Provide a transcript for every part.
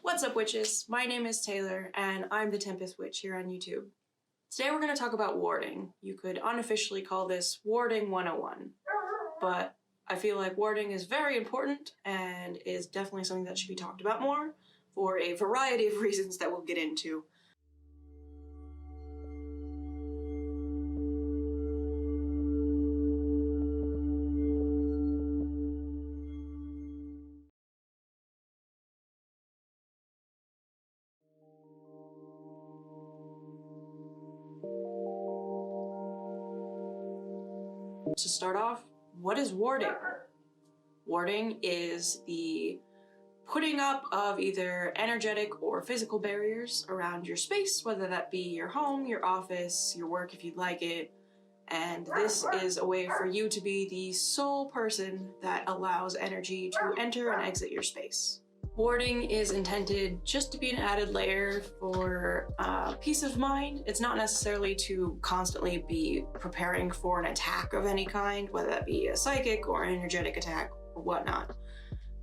What's up, witches? My name is Taylor, and I'm the Tempest Witch here on YouTube. Today we're going to talk about warding. You could unofficially call this Warding 101, but I feel like warding is very important and is definitely something that should be talked about more for a variety of reasons that we'll get into. To start off, what is warding? Warding is the putting up of either energetic or physical barriers around your space, whether that be your home, your office, your work if you'd like it. And this is a way for you to be the sole person that allows energy to enter and exit your space. Warding is intended just to be an added layer for peace of mind. It's not necessarily to constantly be preparing for an attack of any kind, whether that be a psychic or an energetic attack or whatnot.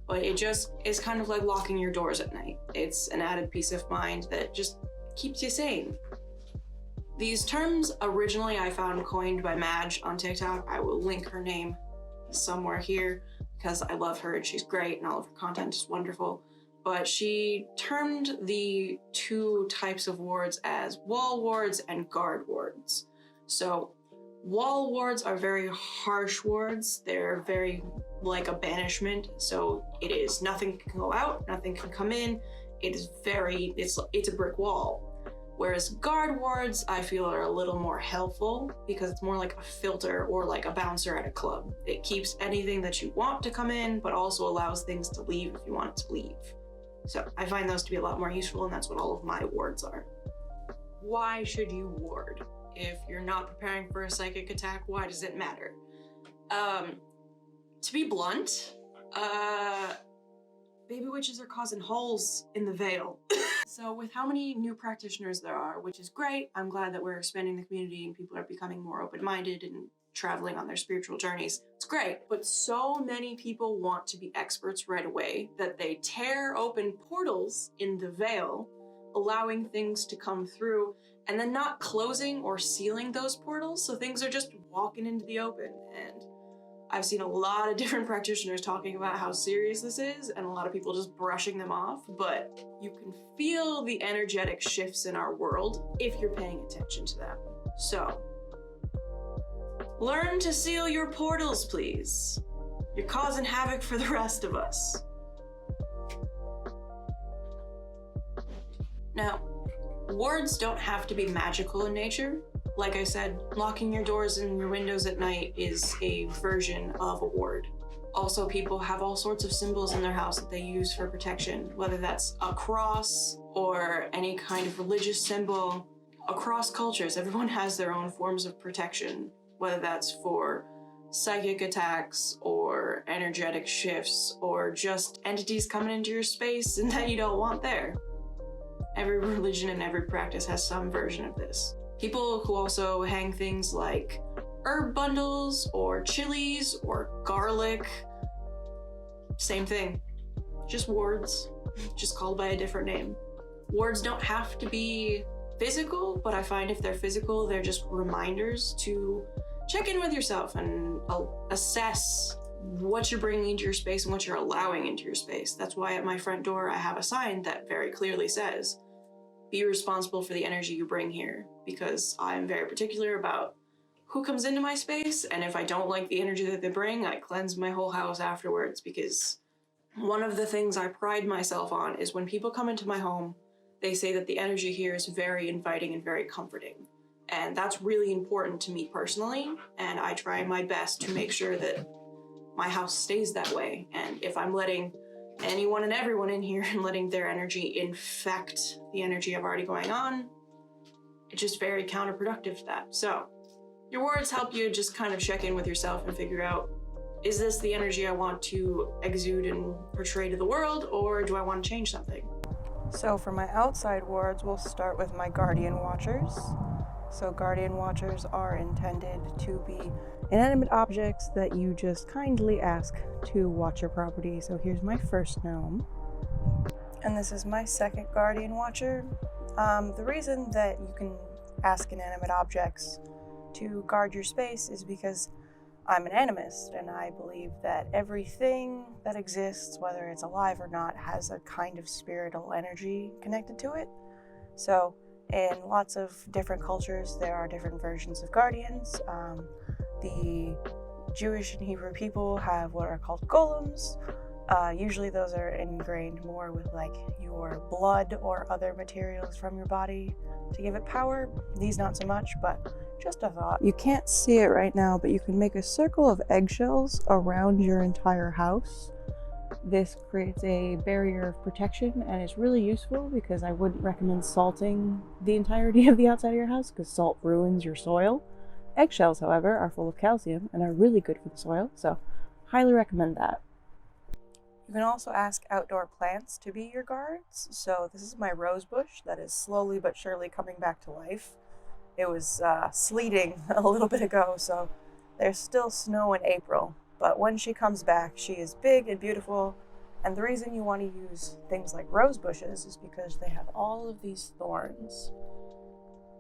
But it just is kind of like locking your doors at night. It's an added peace of mind that just keeps you sane. These terms originally I found coined by Madge on TikTok. I will link her name somewhere here because I love her and she's great and all of her content is wonderful. But she termed the two types of wards as wall wards and guard wards. So wall wards are very harsh wards. They're very like a banishment. So it is nothing can go out, nothing can come in. It is it's a brick wall. Whereas guard wards, I feel, are a little more helpful because it's more like a filter or like a bouncer at a club. It keeps anything that you want to come in, but also allows things to leave if you want it to leave. So I find those to be a lot more useful, and that's what all of my wards are. Why should you ward? If you're not preparing for a psychic attack, why does it matter? To be blunt, baby witches are causing holes in the veil. So with how many new practitioners there are, which is great, I'm glad that we're expanding the community and people are becoming more open-minded and traveling on their spiritual journeys. It's great, but so many people want to be experts right away that they tear open portals in the veil, allowing things to come through, and then not closing or sealing those portals, so things are just walking into the open. And I've seen a lot of different practitioners talking about how serious this is and a lot of people just brushing them off, but you can feel the energetic shifts in our world if you're paying attention to them. So, learn to seal your portals, please. You're causing havoc for the rest of us. Now, wards don't have to be magical in nature. Like I said, locking your doors and your windows at night is a version of a ward. Also, people have all sorts of symbols in their house that they use for protection, whether that's a cross or any kind of religious symbol. Across cultures, everyone has their own forms of protection, whether that's for psychic attacks or energetic shifts or just entities coming into your space and that you don't want there. Every religion and every practice has some version of this. People who also hang things like herb bundles or chilies or garlic, same thing, just wards, just called by a different name. Wards don't have to be physical, but I find if they're physical, they're just reminders to check in with yourself and assess what you're bringing into your space and what you're allowing into your space. That's why at my front door, I have a sign that very clearly says, be responsible for the energy you bring here, because I'm very particular about who comes into my space, and if I don't like the energy that they bring, I cleanse my whole house afterwards, because one of the things I pride myself on is when people come into my home, they say that the energy here is very inviting and very comforting. And that's really important to me personally, and I try my best to make sure that my house stays that way. And if I'm letting anyone and everyone in here and letting their energy infect the energy I've already going on, it's just very counterproductive to that. So your wards help you just kind of check in with yourself and figure out, is this the energy I want to exude and portray to the world, or do I want to change something? So for my outside wards, we'll start with my guardian watchers. So guardian watchers are intended to be inanimate objects that you just kindly ask to watch your property. So here's my first gnome. And this is my second guardian watcher. The reason that you can ask inanimate objects to guard your space is because I'm an animist, and I believe that everything that exists, whether it's alive or not, has a kind of spiritual energy connected to it. So in lots of different cultures, there are different versions of guardians. The Jewish and Hebrew people have what are called golems. Usually those are ingrained more with like your blood or other materials from your body to give it power. These not so much, but just a thought. You can't see it right now, but you can make a circle of eggshells around your entire house. This creates a barrier of protection and is really useful because I wouldn't recommend salting the entirety of the outside of your house because salt ruins your soil. Eggshells, however, are full of calcium and are really good for the soil, so highly recommend that. You can also ask outdoor plants to be your guards. So this is my rose bush that is slowly but surely coming back to life. It was sleeting a little bit ago, so there's still snow in April. But when she comes back, she is big and beautiful. And the reason you want to use things like rose bushes is because they have all of these thorns.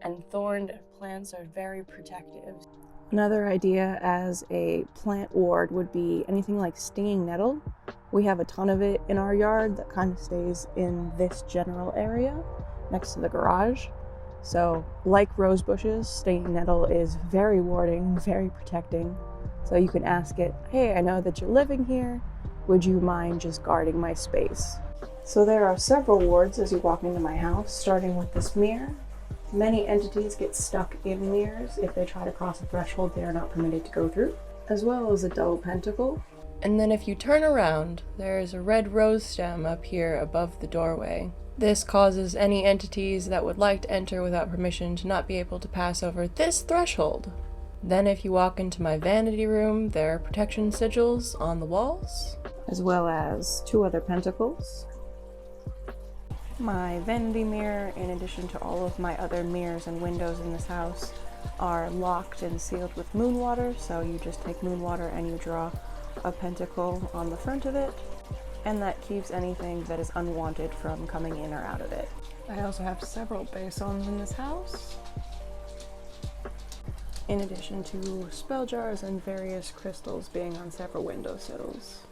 And thorned plants are very protective. Another idea as a plant ward would be anything like stinging nettle. We have a ton of it in our yard that kind of stays in this general area next to the garage. So, like rose bushes, stinging nettle is very warding, very protecting. So you can ask it, hey, I know that you're living here. Would you mind just guarding my space? So there are several wards as you walk into my house, starting with this mirror. Many entities get stuck in mirrors. If they try to cross a threshold, they are not permitted to go through, as well as a double pentacle. And then if you turn around, there is a red rose stem up here above the doorway. This causes any entities that would like to enter without permission to not be able to pass over this threshold. Then if you walk into my vanity room, there are protection sigils on the walls, as well as 2 other pentacles. My vanity mirror, in addition to all of my other mirrors and windows in this house, are locked and sealed with moon water, so you just take moon water and you draw a pentacle on the front of it, and that keeps anything that is unwanted from coming in or out of it. I also have several basons in this house, in addition to spell jars and various crystals being on several windowsills.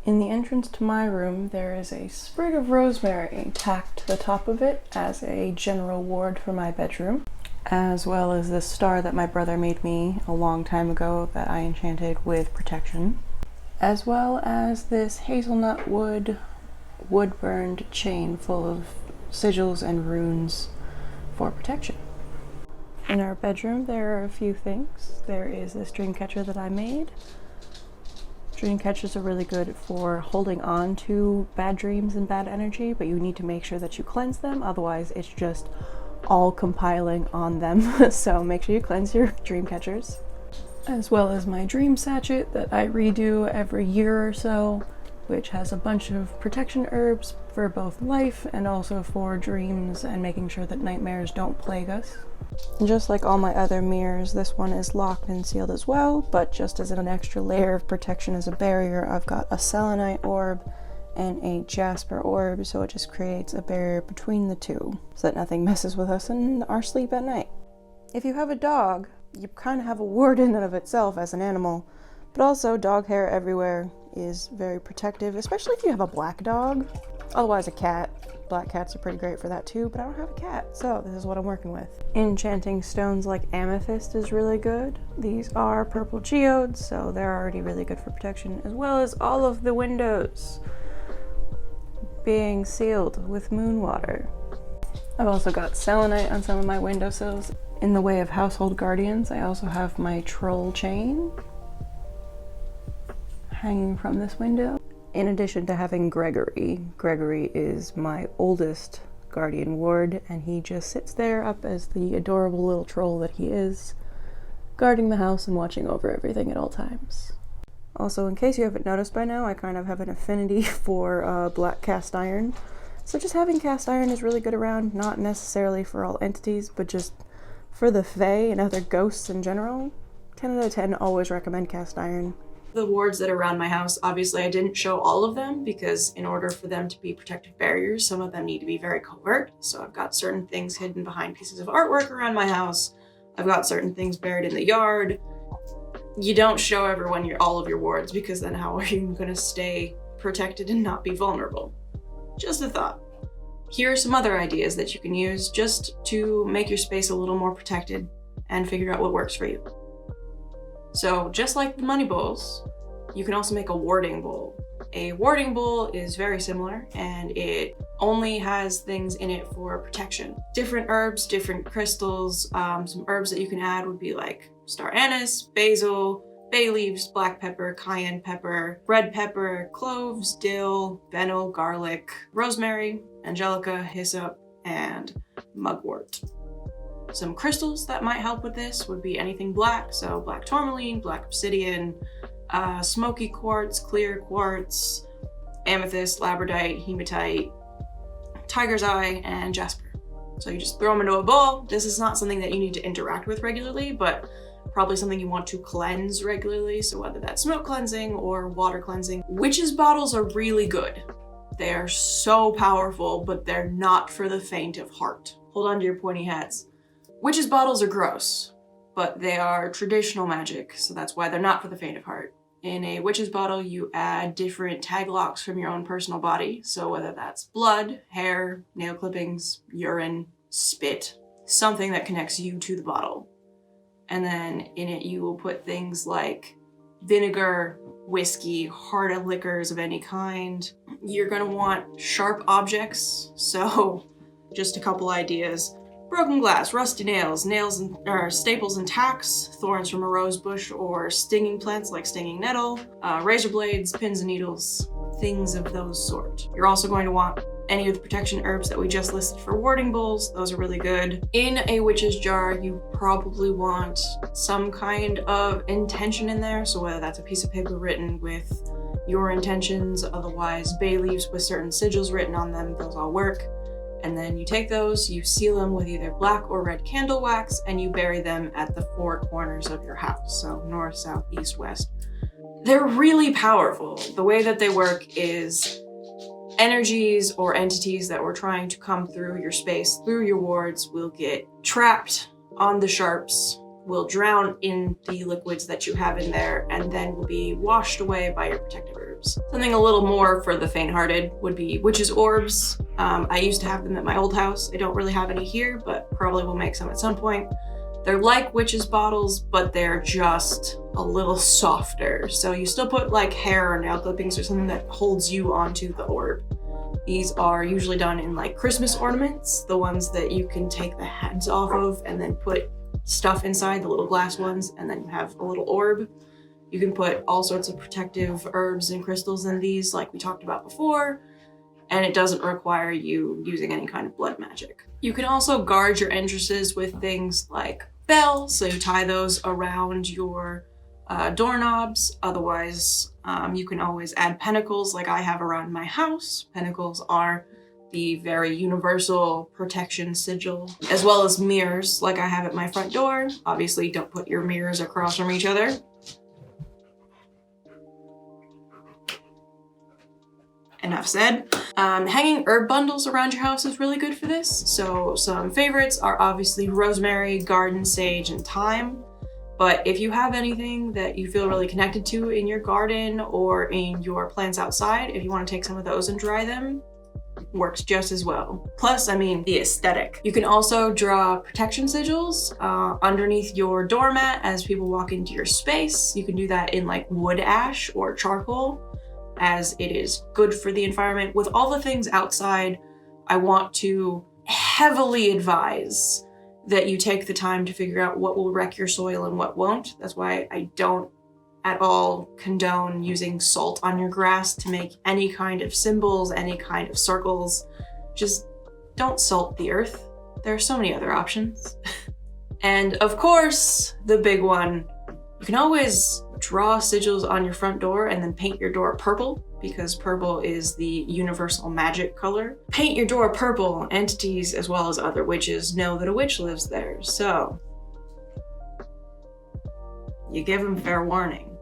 In the entrance to my room, there is a sprig of rosemary tacked to the top of it as a general ward for my bedroom, as well as this star that my brother made me a long time ago that I enchanted with protection, as well as this hazelnut wood-burned chain full of sigils and runes for protection. In our bedroom, there are a few things. There is this dream catcher that I made. Dream catchers are really good for holding on to bad dreams and bad energy, but you need to make sure that you cleanse them, otherwise it's just all compiling on them. So make sure you cleanse your dream catchers. As well as my dream sachet that I redo every year or so, which has a bunch of protection herbs for both life and also for dreams and making sure that nightmares don't plague us. And just like all my other mirrors, this one is locked and sealed as well, but just as an extra layer of protection as a barrier, I've got a selenite orb and a jasper orb, so it just creates a barrier between the two so that nothing messes with us in our sleep at night. If you have a dog, you kind of have a ward in and of itself as an animal, but also dog hair everywhere is very protective, especially if you have a black dog. Otherwise a cat. Black cats are pretty great for that too, but I don't have a cat, so this is what I'm working with. Enchanting stones like amethyst is really good. These are purple geodes, so they're already really good for protection, as well as all of the windows being sealed with moon water. I've also got selenite on some of my windowsills. In the way of household guardians, I also have my troll chain hanging from this window. In addition to having Gregory. Gregory is my oldest guardian ward, and he just sits there up as the adorable little troll that he is, guarding the house and watching over everything at all times. Also, in case you haven't noticed by now, I kind of have an affinity for black cast iron. So just having cast iron is really good around, not necessarily for all entities, but just for the fae and other ghosts in general. 10 out of 10 always recommend cast iron. The wards that are around my house, obviously I didn't show all of them because in order for them to be protective barriers, some of them need to be very covert. So I've got certain things hidden behind pieces of artwork around my house. I've got certain things buried in the yard. You don't show everyone all of your wards because then how are you going to stay protected and not be vulnerable? Just a thought. Here are some other ideas that you can use just to make your space a little more protected and figure out what works for you. So just like the money bowls, you can also make a warding bowl. A warding bowl is very similar and it only has things in it for protection. Different herbs, different crystals. Some herbs that you can add would be like star anise, basil, bay leaves, black pepper, cayenne pepper, red pepper, cloves, dill, fennel, garlic, rosemary, angelica, hyssop, and mugwort. Some crystals that might help with this would be anything black, so black tourmaline, black obsidian, smoky quartz, clear quartz, amethyst, labradite, hematite, tiger's eye, and jasper. So you just throw them into a bowl. This is not something that you need to interact with regularly, but probably something you want to cleanse regularly, so whether that's smoke cleansing or water cleansing. Witches' bottles are really good. They are so powerful, but they're not for the faint of heart. Hold on to your pointy hats. Witches' bottles are gross, but they are traditional magic, so that's why they're not for the faint of heart. In a witch's bottle, you add different tag locks from your own personal body, so whether that's blood, hair, nail clippings, urine, spit, something that connects you to the bottle. And then in it, you will put things like vinegar, whiskey, hard liquors of any kind. You're gonna want sharp objects, so just a couple ideas. Broken glass, rusty nails, staples and tacks, thorns from a rose bush or stinging plants like stinging nettle, razor blades, pins and needles, things of those sort. You're also going to want any of the protection herbs that we just listed for warding bowls. Those are really good. In a witch's jar, you probably want some kind of intention in there. So whether that's a piece of paper written with your intentions, otherwise bay leaves with certain sigils written on them, those all work. And then you take those, you seal them with either black or red candle wax, and you bury them at the four corners of your house. So north, south, east, west. They're really powerful. The way that they work is energies or entities that were trying to come through your space, through your wards, will get trapped on the sharps, will drown in the liquids that you have in there, and then will be washed away by your protective herbs. Something a little more for the faint-hearted would be witches' orbs. I used to have them at my old house. I don't really have any here, but probably will make some at some point. They're like witches' bottles, but they're just a little softer. So you still put like hair or nail clippings or something that holds you onto the orb. These are usually done in like Christmas ornaments, the ones that you can take the heads off of and then put stuff inside, the little glass ones, and then you have a little orb. You can put all sorts of protective herbs and crystals in these like we talked about before, and it doesn't require you using any kind of blood magic. You can also guard your entrances with things like bells, so you tie those around your doorknobs. Otherwise, you can always add pentacles like I have around my house. Pentacles are the very universal protection sigil, as well as mirrors like I have at my front door. Obviously, don't put your mirrors across from each other. Enough said. Hanging herb bundles around your house is really good for this. So some favorites are obviously rosemary, garden sage, and thyme. But if you have anything that you feel really connected to in your garden or in your plants outside, if you want to take some of those and dry them, works just as well. Plus, I mean, the aesthetic. You can also draw protection sigils underneath your doormat as people walk into your space. You can do that in like wood ash or charcoal, as it is good for the environment. With all the things outside, I want to heavily advise that you take the time to figure out what will wreck your soil and what won't. That's why I don't at all condone using salt on your grass to make any kind of symbols, any kind of circles. Just don't salt the earth. There are so many other options. And of course, the big one, you can always draw sigils on your front door and then paint your door purple, because purple is the universal magic color. Paint your door purple. Entities as well as other witches know that a witch lives there, so you give them fair warning.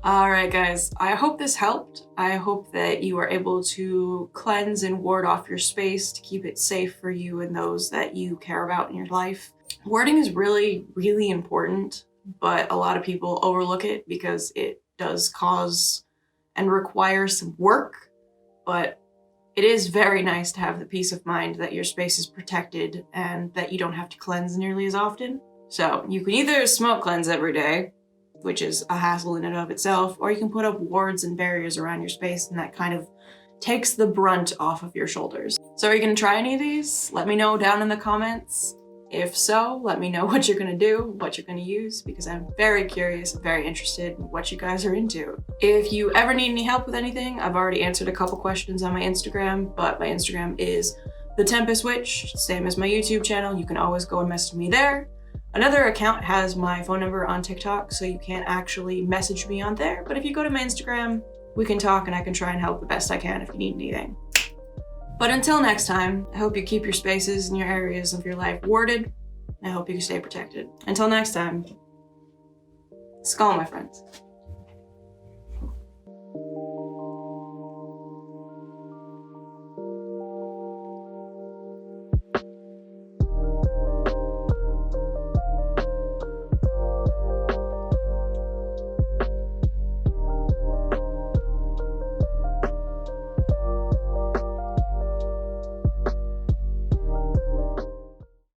Alright guys, I hope this helped. I hope that you are able to cleanse and ward off your space to keep it safe for you and those that you care about in your life. Warding is really, really important, but a lot of people overlook it because it does cause and require some work, but it is very nice to have the peace of mind that your space is protected and that you don't have to cleanse nearly as often. So you can either smoke cleanse every day, which is a hassle in and of itself, or you can put up wards and barriers around your space, and that kind of takes the brunt off of your shoulders. So are you gonna try any of these? Let me know down in the comments. If so, let me know what you're gonna do, what you're gonna use, because I'm very curious, very interested in what you guys are into. If you ever need any help with anything, I've already answered a couple questions on my Instagram, but my Instagram is The Tempest Witch, same as my YouTube channel. You can always go and message me there. Another account has my phone number on TikTok, so you can't actually message me on there, but if you go to my Instagram, we can talk and I can try and help the best I can if you need anything. But until next time, I hope you keep your spaces and your areas of your life warded, and I hope you stay protected. Until next time, Skull, my friends.